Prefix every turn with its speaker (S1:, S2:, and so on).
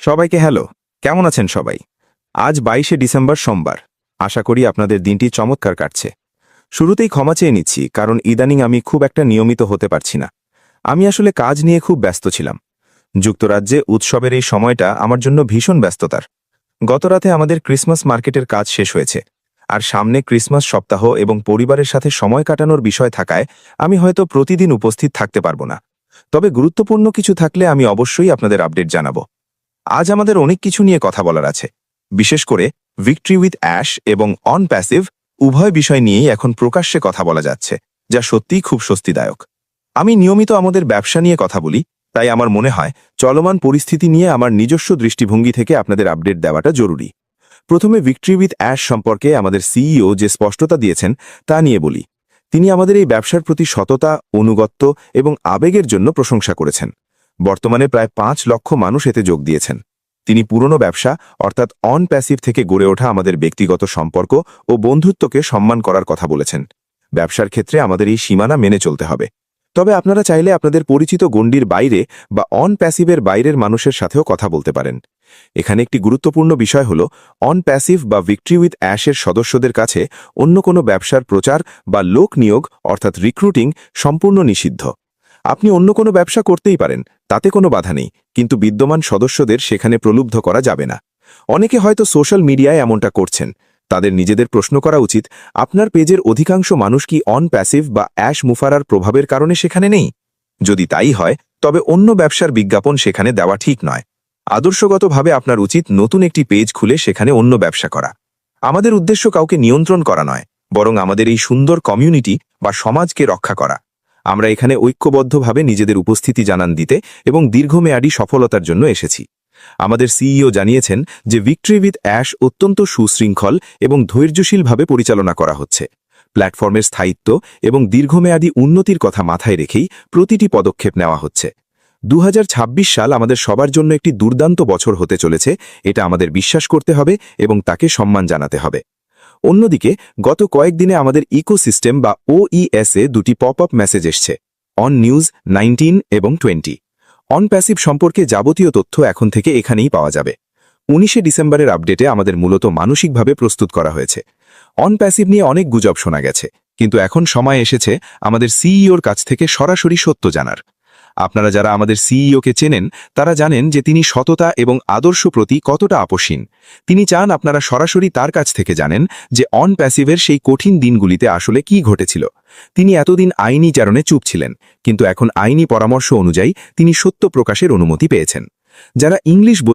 S1: সবাইকে হ্যালো। কেমন আছেন সবাই? আজ 22শে ডিসেম্বর সোমবার। আশা করি আপনাদের দিনটি চমৎকার কাটছে। শুরুতেই ক্ষমা চেয়ে নিচ্ছি, কারণ ইদানিং আমি খুব একটা নিয়মিত হতে পারছি না। আমি আসলে কাজ নিয়ে খুব ব্যস্ত ছিলাম। যুক্তরাজ্যে উৎসবের এই সময়টা আমার জন্য ভীষণ ব্যস্ততার। গতরাতে আমাদের ক্রিসমাস মার্কেটের কাজ শেষ হয়েছে, আর সামনে ক্রিসমাস সপ্তাহ এবং পরিবারের সাথে সময় কাটানোর বিষয় থাকায় আমি হয়তো প্রতিদিন উপস্থিত থাকতে পারবো না। তবে গুরুত্বপূর্ণ কিছু থাকলে আমি অবশ্যই আপনাদের আপডেট জানাবো। আজ আমাদের অনেক কিছু নিয়ে কথা বলার আছে, বিশেষ করে ভিক্টরি উইথ অ্যাশ এবং অন প্যাসিভ উভয় বিষয় নিয়েই এখন প্রকাশ্যে কথা বলা যাচ্ছে, যা সত্যিই খুব স্বস্তিদায়ক। আমি নিয়মিত আমাদের ব্যবসা নিয়ে কথা বলি, তাই আমার মনে হয় চলমান পরিস্থিতি নিয়ে আমার নিজস্ব দৃষ্টিভঙ্গি থেকে আপনাদের আপডেট দেওয়াটা জরুরি। প্রথমে ভিক্টরি উইথ অ্যাশ সম্পর্কে আমাদের সিইও যে স্পষ্টতা দিয়েছেন তা নিয়ে বলি। তিনি আমাদের এই ব্যবসার প্রতি সততা, অনুগত্য এবং আবেগের জন্য প্রশংসা করেছেন। বর্তমানে প্রায় 5 লক্ষ মানুষ এতে যোগ দিয়েছেন। তিনি পুরনো ব্যবসা অর্থাৎ অন প্যাসিভ থেকে গড়ে ওঠা আমাদের ব্যক্তিগত সম্পর্ক ও বন্ধুত্বকে সম্মান করার কথা বলেছেন। ব্যবসার ক্ষেত্রে আমাদের এই সীমানা মেনে চলতে হবে। তবে আপনারা চাইলে আপনাদের পরিচিত গণ্ডির বাইরে বা অন প্যাসিভের বাইরের মানুষের সাথেও কথা বলতে পারেন। এখানে একটি গুরুত্বপূর্ণ বিষয় হল, অন প্যাসিভ বা ভিক্টরি উইথ অ্যাশের সদস্যদের কাছে অন্য কোনো ব্যবসার প্রচার বা লোক নিয়োগ অর্থাৎ রিক্রুটিং সম্পূর্ণ নিষিদ্ধ। আপনি অন্য কোনো ব্যবসা করতেই পারেন, তাতে কোনো বাধা নেই, কিন্তু বিদ্যমান সদস্যদের সেখানে প্রলুব্ধ করা যাবে না। অনেকে হয়তো সোশ্যাল মিডিয়ায় এমনটা করছেন। তাদের নিজেদের প্রশ্ন করা উচিত, আপনার পেজের অধিকাংশ মানুষ কি অন প্যাসিভ বা অ্যাশ মুফারার প্রভাবের কারণে সেখানে নেই? যদি তাই হয়, তবে অন্য ব্যবসার বিজ্ঞাপন সেখানে দেওয়া ঠিক নয়। আদর্শগতভাবে আপনার উচিত নতুন একটি পেজ খুলে সেখানে অন্য ব্যবসা করা। আমাদের উদ্দেশ্য কাউকে নিয়ন্ত্রণ করা নয়, বরং আমাদের এই সুন্দর কমিউনিটি বা সমাজকে রক্ষা করা। আমরা এখানে ঐক্যবদ্ধভাবে নিজেদের উপস্থিতি জানান দিতে এবং দীর্ঘমেয়াদী সফলতার জন্য এসেছি। আমাদের সিইও জানিয়েছেন যে ভিক্টরি উইথ অ্যাশ অত্যন্ত সুশৃঙ্খল এবং ধৈর্যশীলভাবে পরিচালনা করা হচ্ছে। প্ল্যাটফর্মের স্থায়িত্ব এবং দীর্ঘমেয়াদী উন্নতির কথা মাথায় রেখেই প্রতিটি পদক্ষেপ নেওয়া হচ্ছে। 2026 সাল আমাদের সবার জন্য একটি দুর্দান্ত বছর হতে চলেছে, এটা আমাদের বিশ্বাস করতে হবে এবং তাকে সম্মান জানাতে হবে। অন্যদিকে গত কয়েকদিনে আমাদের ইকোসিস্টেম বা ওইএসএ দুটি পপ আপ মেসেজ এসছে, অন নিউজ 19 এবং 20। অন প্যাসিভ সম্পর্কে যাবতীয় তথ্য এখন থেকে এখানেই পাওয়া যাবে। 19শে ডিসেম্বরের আপডেটে আমাদের মূলত মানসিকভাবে প্রস্তুত করা হয়েছে। অন প্যাসিভ নিয়ে অনেক গুজব শোনা গেছে, কিন্তু এখন সময় এসেছে আমাদের সিইওর কাছ থেকে সরাসরি সত্য জানার। আপনারা যারা আমাদের সিইওকে চেনেন তারা জানেন যে তিনি সততা এবং আদর্শ প্রতি কতটা আপোষহীন। তিনি চান আপনারা সরাসরি তার কাছ থেকে জানেন যে অন প্যাসিভের সেই কঠিন দিনগুলিতে আসলে কি ঘটেছিল। তিনি এতদিন আইনি চারণে চুপ ছিলেন, কিন্তু এখন আইনি পরামর্শ অনুযায়ী তিনি সত্য প্রকাশের অনুমতি পেয়েছেন। যারা ইংলিশ